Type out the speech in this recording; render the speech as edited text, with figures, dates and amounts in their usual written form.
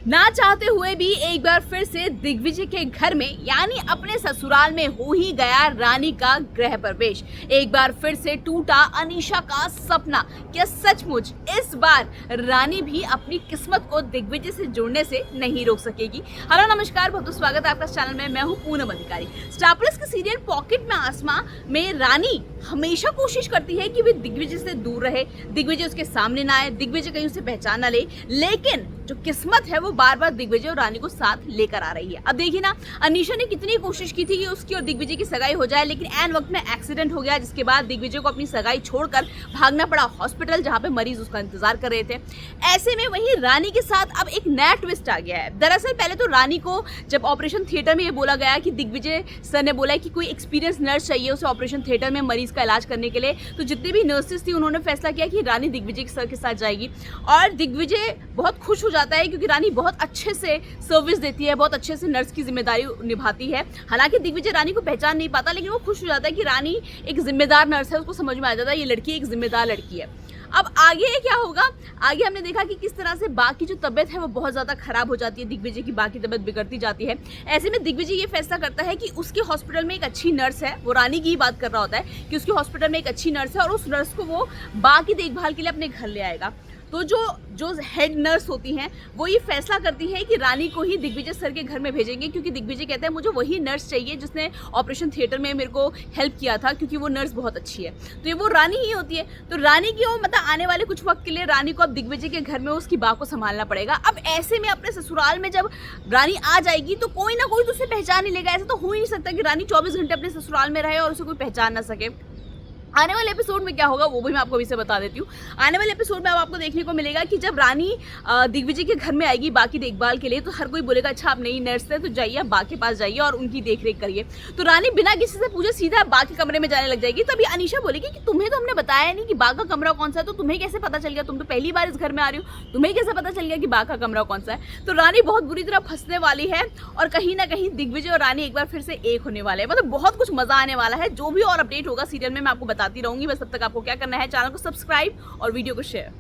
ना चाहते हुए भी एक बार फिर से दिग्विजय के घर में यानी अपने ससुराल में हो ही गया रानी का गृह प्रवेश। एक बार फिर से टूटा अनीशा का सपना। क्या सचमुच इस बार रानी भी अपनी किस्मत को दिग्विजय से जुड़ने से नहीं रोक सकेगी? हेलो नमस्कार, बहुत बहुत स्वागत है आपका चैनल में। मैं हूं पूनम अधिकारी। स्टार प्लस के सीरियल पॉकेट में आसमां में रानी हमेशा कोशिश करती है कि वे दिग्विजय से दूर रहे, दिग्विजय उसके सामने ना आए, दिग्विजय कहीं उसे पहचान ना ले, लेकिन जो किस्मत है वो बार बार दिग्विजय और रानी को साथ लेकर आ रही है। अब देखिए ना, अनीशा ने कितनी कोशिश की थी कि उसकी और दिग्विजय की सगाई हो जाए, लेकिन ऐन वक्त में एक्सीडेंट हो गया, जिसके बाद दिग्विजय को अपनी सगाई छोड़कर भागना पड़ा हॉस्पिटल, जहां पे मरीज उसका इंतजार कर रहे थे। ऐसे में वहीं रानी के साथ अब एक नया ट्विस्ट आ गया है। दरअसल पहले तो रानी को जब ऑपरेशन थिएटर में ये बोला गया कि दिग्विजय सर ने बोला कि कोई एक्सपीरियंस नर्स चाहिए उसे ऑपरेशन थिएटर में मरीज का इलाज करने के लिए, तो जितनी भी नर्सेस थी उन्होंने फैसला किया कि रानी दिग्विजय सर के साथ जाएगी। और दिग्विजय बहुत खुश हो जाता है क्योंकि रानी बहुत अच्छे से सर्विस देती है, बहुत अच्छे से नर्स की जिम्मेदारी निभाती है। हालांकि दिग्विजय रानी को पहचान नहीं पाता, लेकिन वो खुश हो जाता है कि रानी एक जिम्मेदार नर्स है, उसको समझ में आ जाता है ये लड़की एक जिम्मेदार लड़की है। अब आगे क्या होगा? आगे हमने देखा कि किस तरह से बा की जो तबियत है वो बहुत ज़्यादा खराब हो जाती है, दिग्विजय की बा की तबियत बिगड़ती जाती है। ऐसे में दिग्विजय ये फैसला करता है कि उसके हॉस्पिटल में एक अच्छी नर्स है, वो रानी की ही बात कर रहा होता है कि उसके हॉस्पिटल में एक अच्छी नर्स है और उस नर्स को वो बा की देखभाल के लिए अपने घर ले आएगा। तो जो हेड नर्स होती हैं वो ये फैसला करती है कि रानी को ही दिग्विजय सर के घर में भेजेंगे, क्योंकि दिग्विजय कहते हैं मुझे वही नर्स चाहिए जिसने ऑपरेशन थिएटर में मेरे को हेल्प किया था, क्योंकि वो नर्स बहुत अच्छी है। तो ये वो रानी ही होती है। तो रानी की वो मतलब आने वाले कुछ वक्त के लिए रानी को अब दिग्विजय के घर में उसकी बा को संभालना पड़ेगा। अब ऐसे में अपने ससुराल में जब रानी आ जाएगी तो कोई ना कोई तो उसे पहचान ही लेगा। ऐसा तो हो ही नहीं सकता कि रानी 24 घंटे अपने ससुराल में रहे और उसे कोई पहचान ना सके। आने वाले एपिसोड में क्या होगा वो भी मैं आपको अभी से बता देती हूँ। आने वाले एपिसोड में अब आपको देखने को मिलेगा कि जब रानी दिग्विजय के घर में आएगी बाकी देखभाल के लिए, तो हर कोई बोलेगा अच्छा आप नई नर्स है तो जाइए बा के पास जाइए और उनकी देख रेख करिए। तो रानी बिना किसी से पूछे सीधा बा के कमरे में जाने लग जाएगी। तभी अनीशा बोलेगी कि तुम्हें तो हमने बताया नहीं कि बा का कमरा कौन सा है, तो तुम्हें कैसे पता चल गया? तुम तो पहली बार इस घर में आ रही हो, तुम्हें कैसे पता चल गया कि बा का कमरा कौन सा है? तो रानी बहुत बुरी तरह फंसने वाली है और कहीं ना कहीं दिग्विजय और रानी एक बार फिर से एक होने वाले हैं। मतलब बहुत कुछ मजा आने वाला है। जो भी और अपडेट होगा सीरियल में मैं आपको बताती रहूंगी। बस तब तक आपको क्या करना है, चैनल को सब्सक्राइब और वीडियो को शेयर।